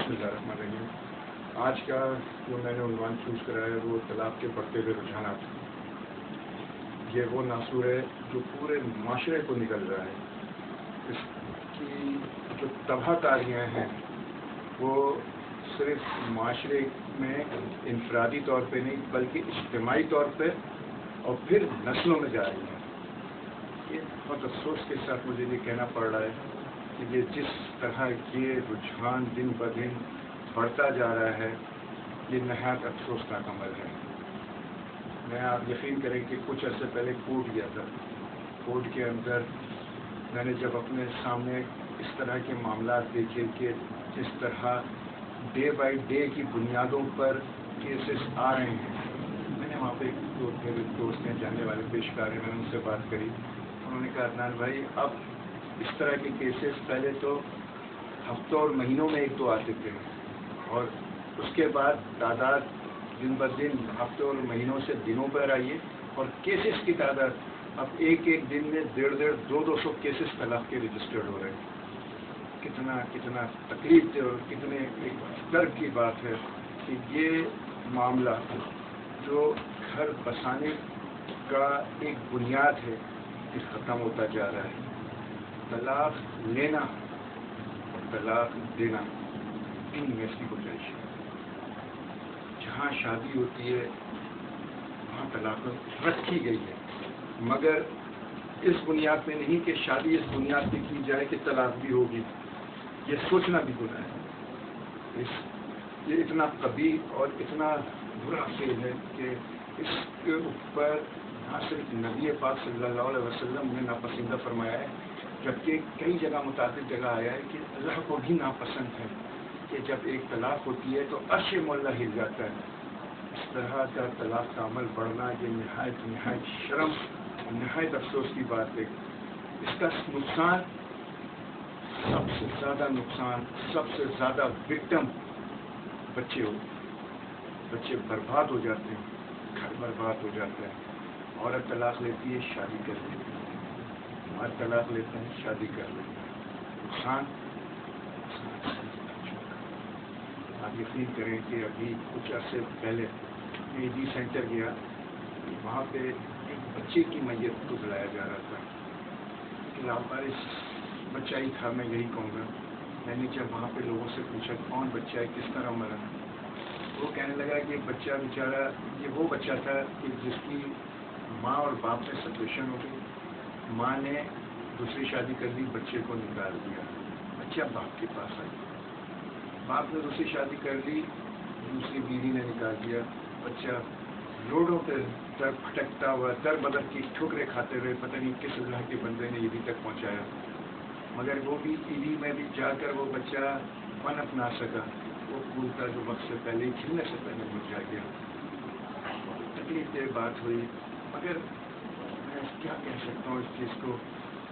बिस्मिल्लाहिर्रहमानिर्रहीम। आज का जो मैंने उन्वान चूज़ करा है वो तलाक के बढ़ते हुए रुझानात। ये वो नासूर है जो पूरे माशरे को निकल रहा है। इसकी जो तबाहकारियाँ हैं वो सिर्फ माशरे में इनफरादी तौर पे नहीं बल्कि इज्तिमाई तौर पे और फिर नस्लों में जा रही हैं। ये बहुत अफसोस के साथ मुझे ये कहना पड़ रहा है कि ये जिस तरह ये रुझान दिन ब दिन बढ़ता जा रहा है ये नहायत अफसोसनाक अमल है। मैं आप यकीन करें कि कुछ अर्से पहले कोर्ट गया था। कोर्ट के अंदर मैंने जब अपने सामने इस तरह के मामला देखे कि जिस तरह डे बाई डे की बुनियादों पर केसेस आ रहे हैं, मैंने वहाँ पे मेरे दोस्त हैं जानने वाले पेशकार हैं, मैंने उनसे बात करी। उन्होंने कहा अदनान भाई अब इस तरह के केसेस पहले तो हफ्तों और महीनों में एक दो आते थे और उसके बाद तादाद दिन ब दिन हफ्तों और महीनों से दिनों पर आई है और केसेस की तादाद अब एक एक दिन में 150-200 केसेस तलाक के रजिस्टर्ड हो रहे हैं। कितना तकलीफ थे और कितने एक दर्द की बात है कि ये मामला जो घर बसाने का एक बुनियाद है ये ख़त्म होता जा रहा है। तलाक लेना और तलाक देना इन में इसकी गुंजाइश है। जहाँ शादी होती है वहाँ तलाक रखी गई है, मगर इस बुनियाद पे नहीं कि शादी इस बुनियाद पे की जाए कि तलाक भी होगी। ये सोचना भी गुनाह है। ये इतना कभी और इतना बुरा फेल है कि इसके ऊपर ना सिर्फ नबी पाक सल्लल्लाहु अलैहि वसल्लम ने नापसंदा फरमाया है, जबकि कई जगह मुताबिक जगह आया है कि अल्लाह को भी नापसंद है कि जब एक तलाक होती है तो अर्श मौला हिल जाता है। इस तरह का तलाक का अमल बढ़ना ये नहायत शर्म और नहायत अफसोस की बात है। इसका नुकसान सबसे ज़्यादा विक्टिम बच्चे होते हैं। बच्चे बर्बाद हो जाते हैं, घर बर्बाद हो जाता है। औरत तलाक लेती है, शादी कर लेती है, मर्द तलाक लेते हैं, शादी कर लेते हैं। नुकसान आप यकीन करें कि अभी कुछ अर्से पहले ईडी सेंटर गया, वहाँ पे एक बच्चे की मैयत को बुलाया जा रहा था कि लावारिस बच्चा ही था, मैं यही कहूँगा। मैंने जब वहाँ पे लोगों से पूछा कौन बच्चा है, किस तरह मरा, वो कहने लगा कि बच्चा बेचारा ये वो बच्चा था कि जिसकी माँ और बाप से सेपरेशन हो गई। माँ ने दूसरी शादी कर दी, बच्चे को निकाल दिया, बच्चा बाप के पास आई। बाप ने दूसरी शादी कर दी, दूसरी बीवी ने निकाल दिया, बच्चा रोडों पर दर भटकता हुआ दर बदर की ठोकरें खाते हुए पता नहीं किस अल्लाह के बंदे ने ईदी तक पहुँचाया, मगर वो भी ईदी में भी जाकर वो बच्चा पनप ना सका। वो फूल था जो वक्त से पहले ही खिलने से पहले मुरझा गया। तकलीफ दे बात हुई, मगर मैं क्या कह सकता हूँ इस चीज़ को।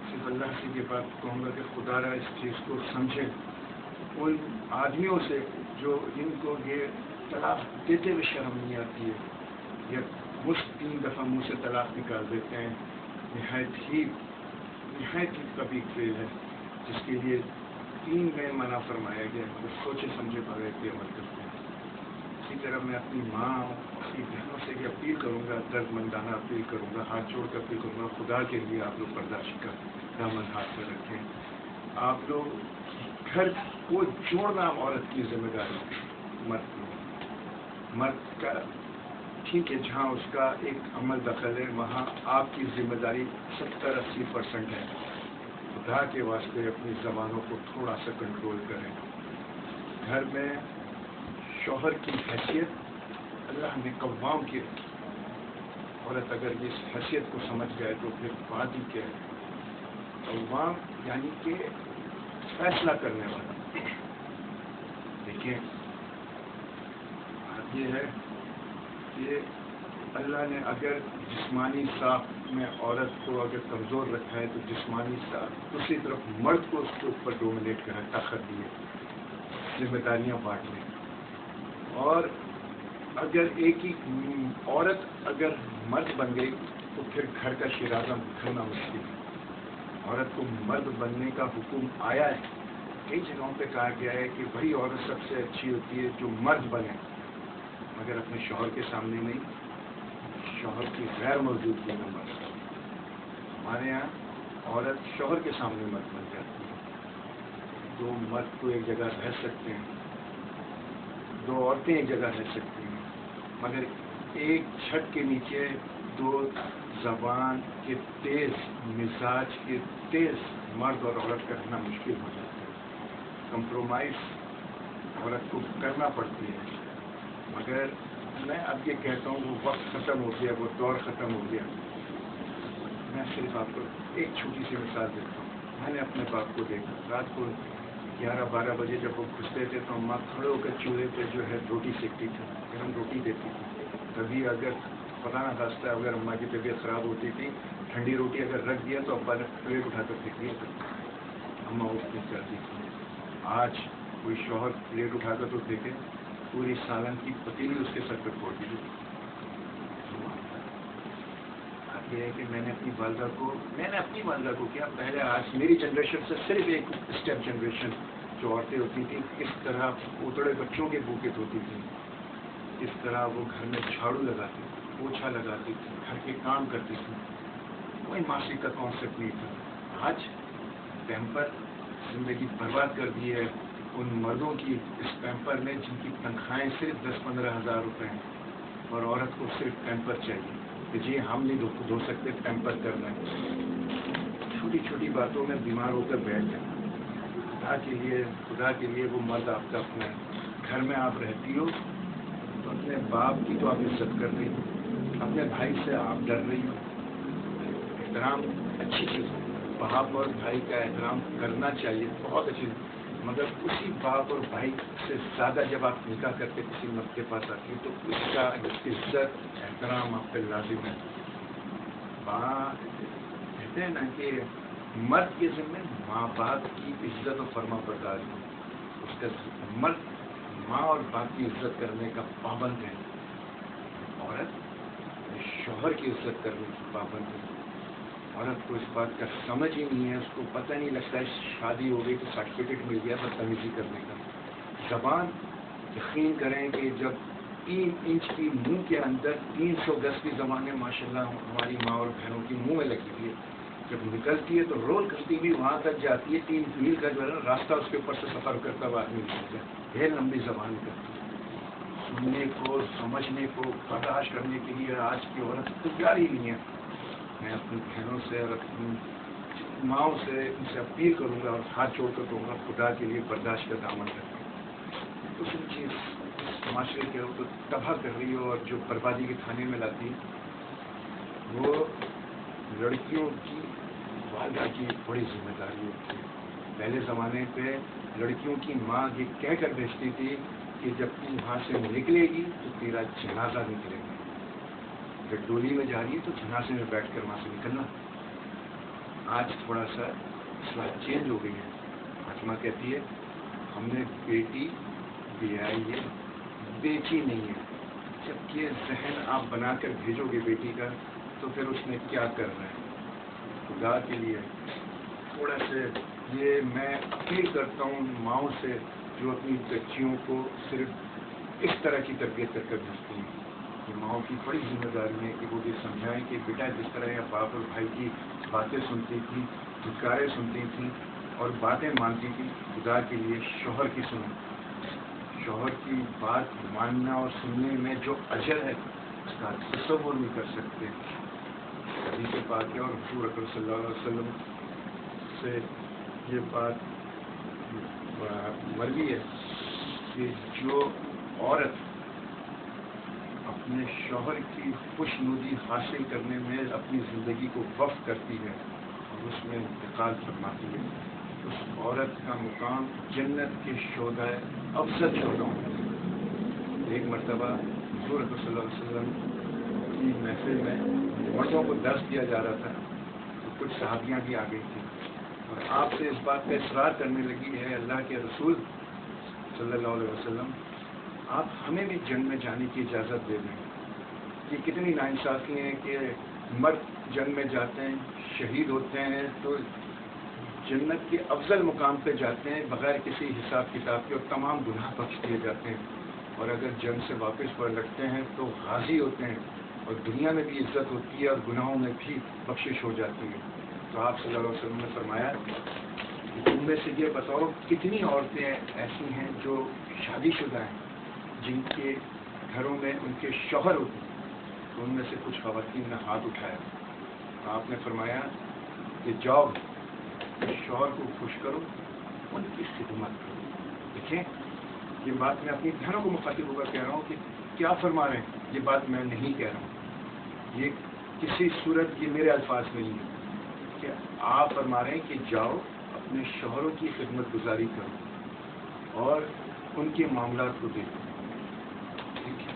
सिर्फ अल्लाह से ये बात कहूँगा कि खुदारा इस चीज़ को समझे। उन आदमियों से जो जिनको ये तलाक देते हुए शर्म नहीं आती है या मुश्त 3 दफ़ा मुँह से तलाक निकाल देते हैं, नहायत ही कभी फेल है, जिसके लिए 3 में मना फरमाया गया। वो सोचे समझे बगैर के अमल करते हैं। इसी तरह मैं अपनी माँ अपनी बहनों से ये अपील करूँगा, दर्दमंदाना अपील करूँगा, हाथ जोड़ कर अपील करूँगा, खुदा के लिए आप लोग बर्दाश्त का दामन हाथ में रखें। आप लोग घर को जोड़ना औरत की जिम्मेदारी, मर्द का ठीक है, जहाँ उसका एक अमल दखल है वहाँ आपकी जिम्मेदारी 70-80% है। खुदा के वास्ते अपनी ज़बानों को थोड़ा सा कंट्रोल करें। घर में शौहर की हैसियत अल्लाह ने कव्वाम की रखी। औरत अगर इस हैसियत को समझ जाए तो फिर बात ही क्या है। कव्वाम यानी कि फैसला करने वाला। देखिए बात ये है कि अल्लाह ने अगर जिस्मानी साख में औरत को अगर कमज़ोर रखा है तो जिस्मानी साख दूसरी तरफ मर्द को उसके ऊपर डोमिनेट करें, ताकत दिए, जिम्मेदारियाँ बांट लें। और अगर एक ही औरत अगर मर्द बन गई तो फिर घर का शिराज़ा करना मुश्किल है। औरत को मर्द बनने का हुक्म आया है کئی جگہوں پہ کہا گیا ہے کہ وہی عورت سب سے اچھی ہوتی ہے جو مرد بنے، مگر اپنے شوہر کے سامنے نہیں، شوہر کی غیر موجودگی میں مرد۔ ہمارے یہاں عورت شوہر کے سامنے مرد بن جاتی ہے۔ دو مرد تو ایک جگہ رہ سکتے ہیں، دو عورتیں ایک جگہ رہ سکتی ہیں، مگر ایک چھت کے نیچے دو زبان کے تیز، مزاج کے تیز مرد اور عورت کا رہنا مشکل ہو جاتا ہے۔ کمپرومائز عورت کو کرنا پڑتی ہے، مگر میں اب یہ کہتا ہوں وہ وقت ختم ہو گیا، وہ دور ختم ہو گیا۔ میں صرف آپ کو ایک چھوٹی سی مثال دیتا ہوں۔ میں نے اپنے باپ کو دیکھا، رات کو 11-12 بجے جب وہ گھستے تھے تو اماں کھڑے ہو کر چولہے پہ جو ہے روٹی سیکتی تھی، گرم روٹی دیتی تھی۔ کبھی اگر خدا نہ خواستہ اگر اماں کی طبیعت خراب ہوتی تھی، ٹھنڈی روٹی اگر رکھ دیا تو ابا نے پلیٹ اٹھا کر پھینک دیا کرتی، اماں اس دن کرتی تھی۔ آج کوئی شوہر پلیٹ اٹھا کر تو پھینکے، پوری سالن کی پتیلی اس کے سر پہ پھوڑ دی۔ بات یہ ہے کہ میں نے اپنی والدہ کو کیا پہلے، آج میری جنریشن سے صرف ایک اسٹیپ جنریشن جو عورتیں ہوتی تھیں، کس طرح پوتڑے بچوں کے بھوکے ہوتی تھیں، کس طرح وہ گھر میں جھاڑو لگاتی تھی، پوچھا لگاتی تھی، گھر کے کام کرتی تھی، کوئی معاشی کا کانسیپٹ نہیں تھا۔ آج پیمپر زندگی برباد کر دی ہے ان مردوں کی اس پیمپر نے جن کی تنخواہیں صرف 10-15 ہزار روپے ہیں، اور عورت کو صرف پیمپر چاہیے کہ جی ہم نہیں دھو سکتے، پیمپر کرنا ہے۔ چھوٹی چھوٹی باتوں میں بیمار ہو کر بیٹھ جائیں۔ خدا کے لیے وہ مرد آپ کا اپنا ہے۔ گھر میں آپ رہتی ہو تو اپنے باپ کی تو آپ عزت کر رہی ہو، اپنے بھائی سے آپ ڈر رہی ہو۔ احترام اچھی چیز ہے، باپ اور بھائی کا احترام کرنا چاہیے، بہت اچھی، مگر اسی باپ اور بھائی سے زیادہ جب آپ نکاح کرتے کسی مرد کے پاس آتی ہے تو اس کا عزت احترام آپ پہ لازم ہے۔ کہتے ہیں نا کہ مرد کے ذمہ ماں باپ کی عزت و فرما برداری، اس کا مرد ماں اور باپ کی عزت کرنے کا پابند ہے، عورت شوہر کی عزت کرنے کی پابند ہے۔ عورت کو اس بات کا سمجھ ہی نہیں ہے، اس کو پتہ نہیں لگتا ہے شادی ہو گئی تو سرٹیفکیٹ مل گیا بدتمیزی کرنے کا۔ زبان، یقین کریں کہ جب 3 انچ کی منہ کے اندر 300 گز کی زبانیں ماشاءاللہ ہماری ماں اور بہنوں کی منہ میں لگی ہوئی ہے، جب نکلتی ہے تو رول کرتی بھی وہاں تک جاتی ہے، 3 میل کا جو ہے نا راستہ اس کے اوپر سے سفر کرتا ہوا آدمی نکلتا ہے، ڈھیر لمبی زبان کرتی ہے۔ سننے کو، سمجھنے کو، برداشت کرنے کے لیے آج کی عورت تیار ہی نہیں ہے۔ میں اپنی بہنوں سے اور اپنی ماؤں سے ان سے اپیل کروں گا اور ہاتھ جوڑ کر کہوں گا خدا کے لیے برداشت کا دامن رکھیں۔ دوسری چیز معاشرے کے کو تباہ کر رہی ہو اور جو بربادی کے کھانے میں لاتی ہے وہ لڑکیوں کی والدہ کی بڑی ذمہ داری ہوتی ہے۔ پہلے زمانے پہ لڑکیوں کی ماں یہ کہہ کر بھیجتی تھی کہ جب تم وہاں سے نکلے گی تو تیرا جنازہ نکلے گا، جب ڈولی میں جا رہی ہے تو جنازے میں بیٹھ کر وہاں سے نکلنا۔ آج تھوڑا سا مسئلہ چینج ہو گئی ہے۔ فاطمہ کہتی ہے ہم نے بیٹی بیائی ہے، بیچی نہیں ہے۔ جب یہ ذہن آپ بنا کر بھیجو گے بیٹی کا تو پھر اس نے کیا کرنا ہے؟ خدا کے لیے تھوڑا سے یہ میں اپیل کرتا ہوں ماؤں سے جو اپنی بچیوں کو صرف اس طرح کی تربیت کر کر بھیجتی ہیں، کہ ماؤں کی بڑی ذمہ داری ہے کہ وہ یہ سمجھائیں کہ بیٹا جس طرح یا باپ اور بھائی کی باتیں سنتی تھی، دھتکاریں سنتی تھیں اور باتیں مانتی تھیں، خدا کے لیے شوہر کی سنیں۔ شوہر کی بات ماننا اور سننے میں جو اجر ہے اس کا تصور نہیں کر سکتے۔ حدیث پاک ہے اور حضور اکرم صلی اللہ علیہ وسلم سے یہ بات مروی ہے کہ جو عورت اپنے شوہر کی خوشنودی حاصل کرنے میں اپنی زندگی کو وقف کرتی ہے اور اس میں انتقال فرماتی ہے، اس عورت کا مقام جنت کے شعبہ افضل شعبوں میں۔ ایک مرتبہ حضور اکرم صلی اللہ علیہ وسلم کی محفل میں مردوں کو درس دیا جا رہا تھا تو کچھ صحابیاں بھی آ گئی تھیں اور آپ سے اس بات پہ اصرار کرنے لگی ہے اللہ کے رسول صلی اللہ علیہ وسلم آپ ہمیں بھی جنگ میں جانے کی اجازت دے دیں۔ یہ کتنی ناانصافی ہے کہ مرد جنگ میں جاتے ہیں، شہید ہوتے ہیں تو जन्नत के अफजल मुकाम पे जाते हैं बगैर किसी हिसाब किताब के, और तमाम गुनाह बख्श दिए जाते हैं, और अगर जंग से वापस लौटते हैं तो गाजी होते हैं, और दुनिया में भी इज्जत होती है और गुनाहों में भी बख्शिश हो जाती है। तो आप सल्लल्लाहु अलैहि वसल्लम ने फरमाया कि तुम में से ये बताओ कितनी औरतें ऐसी हैं जो शादीशुदा हैं, जिनके घरों में उनके शौहर होते हैं। तो उनमें से कुछ ख़वातीन ने हाथ उठाया। तो आपने फरमाया कि जाओ शौहर को खुश करो, उनकी खिदमत करो। देखें, ये बात मैं अपनी बहनों को मुखातिब होकर कह रहा हूँ कि क्या फरमा रहे हैं, ये बात मैं नहीं कह रहा हूँ, ये किसी सूरत ये मेरे अल्फाज नहीं है कि आप फरमा रहे हैं कि जाओ अपने शौहरों की खिदमत गुजारी करो और उनके मामलात को देखो। ठीक है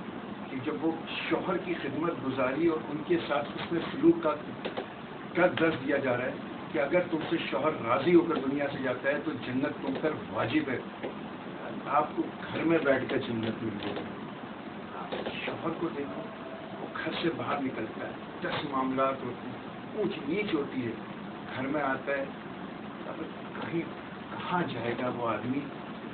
कि जब वो शौहर की खिदमत गुजारी और उनके साथ उसमें सलूक का दर्ज दिया जा रहा है कि अगर तुमसे शौहर राजी होकर दुनिया से जाता है तो जन्नत तुम पर वाजिब है, आपको घर में बैठ कर जन्नत मिल जाएगी। शौहर को देखो, वो घर से बाहर निकलता है, 10 मामलात होते हैं, ऊंच नीच होती है, घर में आता है, अब कहीं कहाँ जाएगा वो आदमी,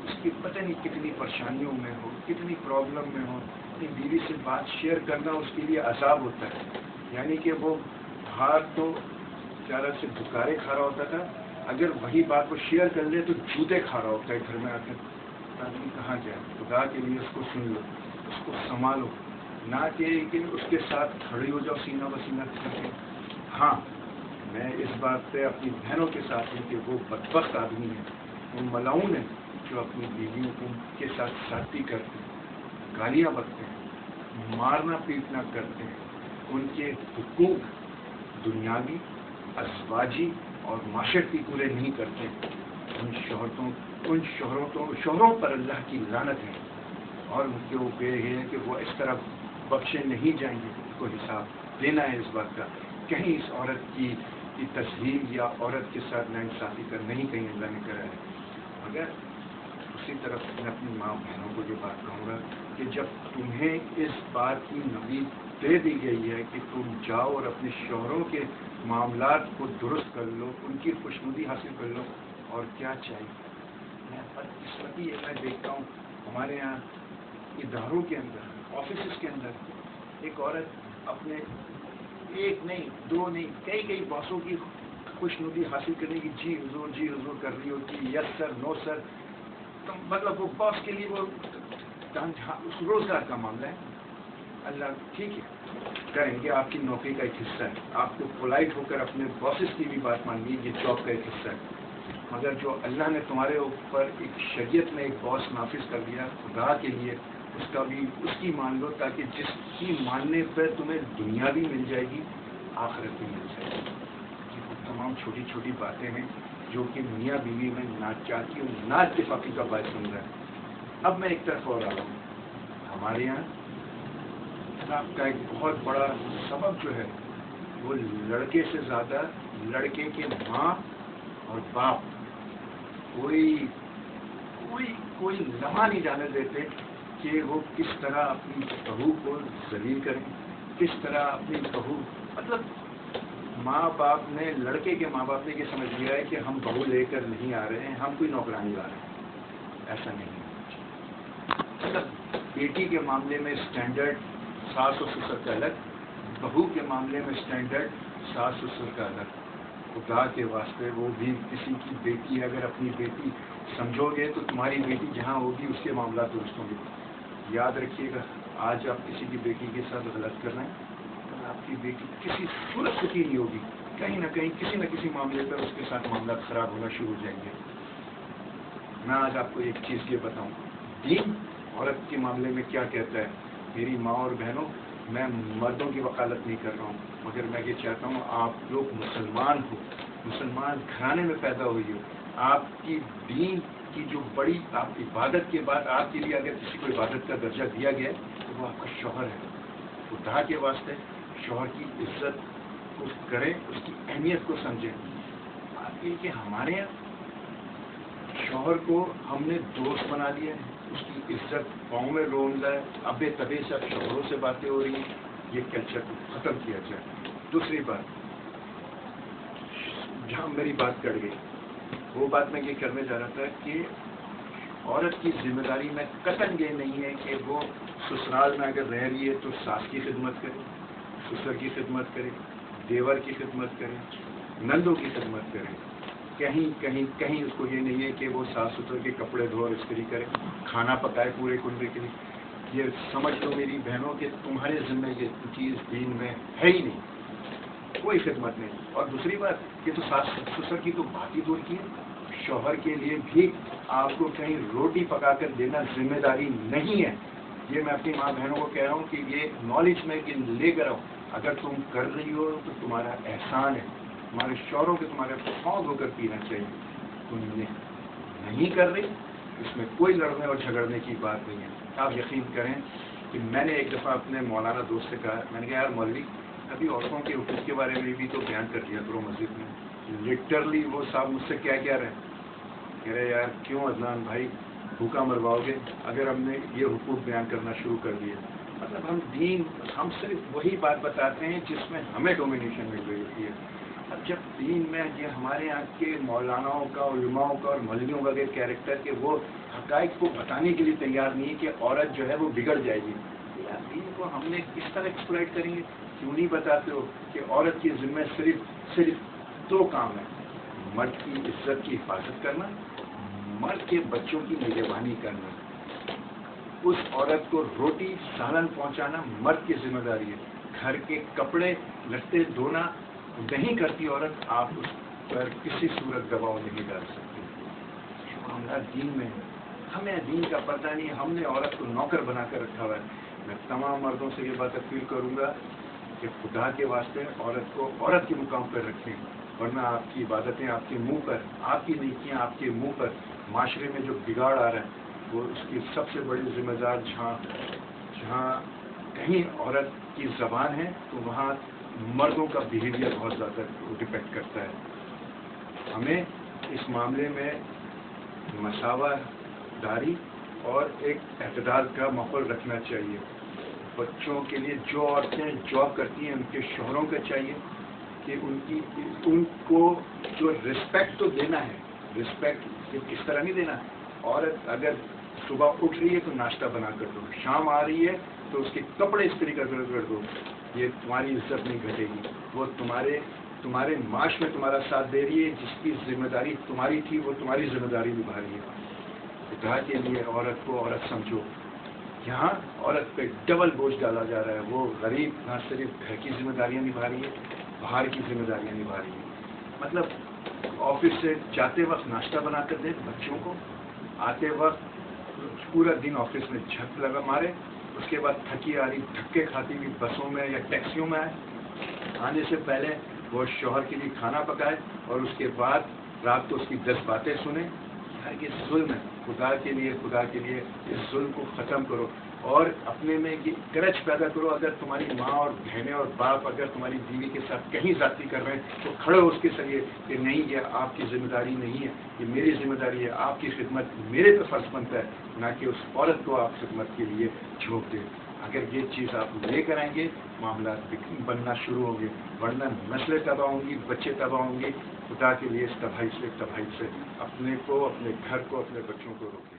उसकी पता नहीं कितनी परेशानियों में हो, कितनी प्रॉब्लम में हो, अपनी बीवी से बात शेयर करना उसके लिए अजाब होता है। यानी कि वो बाहर तो चारा से धुकारे खा रहा होता था, अगर वही बात को शेयर कर ले तो जूते खा रहा होता है घर में आकर। आदमी कहाँ जाए, खुदा के लिए उसको सुन लो, उसको संभालो, ना कि उसके साथ खड़ी हो जाओ सीना बसीना करके। हाँ, मैं इस बात पे अपनी बहनों के साथ हूँ कि वो बदबख्त आदमी है, वो मलाउन है जो अपनी बीवियों को के साथ साथी करते हैं, गालियाँ बकते हैं, मारना पीटना करते हैं, उनके हुकूक दुनियावी अज़वाजी और माशरती पूरे नहीं करते। उन शोहरों पर अल्लाह की लानत है, और उनके ऊपर ये है कि वो इस तरह बख्शे नहीं जाएंगे। उनको हिसाब देना है इस बात का। कहीं इस औरत की तस्लीम या औरत के साथ नाइंसाफ़ी का नहीं कहीं अल्लाह ने करा है। मगर उसी तरफ मैं अपनी माँ बहनों को ये बात कहूँगा कि जब तुम्हें इस बात की नवीद दे दी गई है कि तुम जाओ और अपने शौहरों के मामलात को दुरुस्त कर लो, उनकी खुशनुदी हासिल कर लो, और क्या चाहिए। मैं बदकिस्मती मैं देखता हूँ हमारे यहाँ इदारों के अंदर, ऑफिस के अंदर एक औरत अपने एक नहीं, दो नहीं, कई बॉसों की खुशनुदी हासिल करने की जी हुजूर कर रही होती, यस सर, नो सर। तो मतलब वो बॉस के लिए वो उस रोजगार का मामला है। अल्लाह ठीक है करेंगे, आपकी नौकरी का एक हिस्सा है, आपको पोलाइट होकर अपने बॉसेस की भी बात माननी, ये जॉब का एक हिस्सा है। मगर जो अल्लाह ने तुम्हारे ऊपर एक शरीयत में एक बॉस नाफिज कर दिया खुदा के लिए, उसकी मान लो, ताकि जिसकी मानने पर तुम्हें दुनिया भी मिल जाएगी, आखिरत भी मिल जाएगी। ये तमाम छोटी छोटी बातें हैं जो कि मियाँ बीवी में नाचाकी और नाइत्तेफाकी का बायस बन रहा है। अब मैं एक तरफ और आ रहा हूँ, हमारे यहाँ का एक बहुत बड़ा सबब जो है वो लड़के से ज़्यादा लड़के के माँ और बाप कोई लम्हा नहीं जाने देते कि वो किस तरह अपनी बहू को जलील करें, किस तरह अपनी बहू, मतलब माँ बाप ने, लड़के के माँ बाप ने ये समझ लिया है कि हम बहू लेकर नहीं आ रहे हैं, हम कोई नौकरानी ला रहे हैं। ऐसा नहीं है। मतलब बेटी के मामले में स्टैंडर्ड सास और ससुर का अलग, बहू के मामले में स्टैंडर्ड सास ससुर का अलग। खुदा के वास्ते वो भी किसी की बेटी, अगर अपनी बेटी समझोगे तो तुम्हारी बेटी जहाँ होगी उसके मामला दुरुस्त होंगे। याद रखिएगा, आज आप किसी की बेटी के साथ गलत कर रहे हैं, तो आपकी बेटी किसी सूरत सुखी नहीं होगी, कहीं ना कहीं किसी न किसी मामले पर उसके साथ मामला खराब होना शुरू हो जाएंगे। मैं आज आपको एक चीज़ ये बताऊँ, दीन औरत के मामले में क्या कहता है। मेरी माँ और बहनों, मैं मर्दों की वकालत नहीं कर रहा हूँ, मगर मैं ये चाहता हूँ आप लोग मुसलमान हो, मुसलमान घराने में पैदा हुई हो, आपकी दीन की जो बड़ी आप इबादत के बाद आपके लिए अगर किसी को इबादत का दर्जा दिया गया है तो वो आपका शौहर है। खुदा के वास्ते शौहर की इज्जत को करें, उसकी अहमियत को समझें। बात ये कि हमारे यहाँ शौहर को हमने दोस्त बना लिया है, उसकी इज्जत पाँव में रोन रहा है, अबे तबे से अब शौहरों से बातें हो रही हैं। ये कल्चर को ख़त्म किया जाए। दूसरी बात, जहाँ मेरी बात कट गई, وہ بات میں یہ کرنے جا رہا تھا کہ عورت کی ذمہ داری میں قطعاً یہ نہیں ہے کہ وہ سسرال میں اگر رہ رہی ہے تو ساس کی خدمت کرے، سسر کی خدمت کرے، دیور کی خدمت کرے، نندوں کی خدمت کرے. کہیں اس کو یہ نہیں ہے کہ وہ ساس سسر کے کپڑے دھو اور استری کرے، کھانا پکائے پورے کنبے کے لیے. یہ سمجھ لو میری بہنوں کہ تمہارے ذمہ یہ چیز دین میں ہے ہی نہیں، کوئی خدمت نہیں. اور دوسری بات کہ تو ساس سسر کی تو بات ہی دور کی ہے، شوہر کے لیے بھی آپ کو کہیں روٹی پکا کر دینا ذمہ داری نہیں ہے. یہ میں اپنی ماں بہنوں کو کہہ رہا ہوں کہ یہ نالج میں لے کر آؤ. اگر تم کر رہی ہو تو تمہارا احسان ہے، تمہارے شوہروں کے تمہارے پاؤں دھو کر پینا چاہیے. تم نہیں کر رہی، اس میں کوئی لڑنے اور جھگڑنے کی بات نہیں ہے. آپ یقین کریں کہ میں نے ایک دفعہ اپنے مولانا دوست سے کہا، میں نے کہا یار مولوی ابھی عورتوں کے حقوق کے بارے میں بھی تو بیان کر دیا کرو مسجد میں. لٹرلی وہ صاحب مجھ سے کیا کہہ رہے یار کیوں عدنان بھائی بھوکا مرواؤ گے اگر ہم نے یہ حقوق بیان کرنا شروع کر دیے. مطلب ہم صرف وہی بات بتاتے ہیں جس میں ہمیں ڈومینیشن مل رہی ہوتی ہے. اب جب دین میں یہ ہمارے یہاں کے مولاناؤں کا، علماؤں کا اور مولویوں کا کیریکٹر کہ وہ حقائق کو بتانے کے لیے تیار نہیں ہے کہ عورت جو ہے وہ بگڑ جائے گی، یار دین کو ہم نے کس طرح ایکسپلائٹ کریں گے؟ کیوں نہیں بتاتے ہو کہ عورت کی ذمہ صرف 2 کام ہیں، مرد کی عزت کی حفاظت کرنا، مرد کے بچوں کی نگہبانی کرنا. اس عورت کو روٹی سالن پہنچانا مرد کی ذمہ داری ہے. گھر کے کپڑے لتے دھونا نہیں کرتی عورت، آپ اس پر کسی صورت دباؤ نہیں ڈال سکتے. معاملہ دین میں ہے، ہمیں دین کا پتہ نہیں، ہم نے عورت کو نوکر بنا کر رکھا ہوا ہے. میں تمام مردوں سے یہ بات اپیل کروں گا کہ خدا کے واسطے عورت کو عورت کے مقام پر رکھیں، ورنہ آپ کی عبادتیں آپ کے منہ پر، آپ کی نیکیاں آپ کے منہ پر. معاشرے میں جو بگاڑ آ رہا ہے وہ اس کی سب سے بڑی ذمہ دار جہاں کہیں عورت کی زبان ہے تو وہاں مردوں کا بیہیویئر بہت زیادہ ڈپینڈ کرتا ہے. ہمیں اس معاملے میں مساوات داری اور ایک اعتدال کا ماحول رکھنا چاہیے. بچوں کے لیے جو عورتیں جاب کرتی ہیں ان کے شوہروں کا چاہیے کہ ان کو جو رسپیکٹ تو دینا ہے، رسپیکٹ کس طرح نہیں دینا. عورت اگر صبح اٹھ رہی ہے تو ناشتہ بنا کر دو، شام آ رہی ہے تو اس کے کپڑے استری کر دو. یہ تمہاری عزت نہیں گھٹے گی. وہ تمہارے معاش میں تمہارا ساتھ دے رہی ہے، جس کی ذمہ داری تمہاری تھی وہ تمہاری ذمہ داری نبھا رہی ہے. خدا کے لیے عورت کو عورت سمجھو. یہاں عورت پہ ڈبل بوجھ ڈالا جا رہا ہے. وہ غریب نہ صرف گھر کی ذمہ داریاں نبھا رہی ہے، باہر کی ذمہ داریاں نبھا رہی ہے. مطلب آفس سے جاتے وقت ناشتہ بنا کر دے بچوں کو، آتے وقت پورا دن آفس میں جھک لگا مارے، اس کے بعد تھکی آ رہی دھکے کھاتی ہوئی بسوں میں یا ٹیکسیوں میں آنے سے پہلے وہ شوہر کے لیے کھانا پکائے اور اس کے بعد رات کو اس کی 10 باتیں سنیں. یہ ظلم ہے. خدا کے لیے اس ظلم کو ختم کرو اور اپنے میں یہ گرج پیدا کرو. اگر تمہاری ماں اور بہنیں اور باپ اگر تمہاری بیوی کے ساتھ کہیں زیادتی کر رہے ہیں تو کھڑے ہو اس کے ذریعے کہ نہیں، یہ آپ کی ذمہ داری نہیں ہے، یہ میری ذمہ داری ہے. آپ کی خدمت میرے پہ فرض بنتا ہے، نہ کہ اس عورت کو آپ خدمت کے لیے جھونک دیں. اگر یہ چیز آپ لے کر آئیں گے معاملات بننا شروع ہوں گے، ورنہ نسلیں تباہ ہوں گی، بچے تباہ ہوں گے. خدا کے لیے اس تباہی سے اپنے کو، اپنے گھر کو، اپنے بچوں کو روکیں.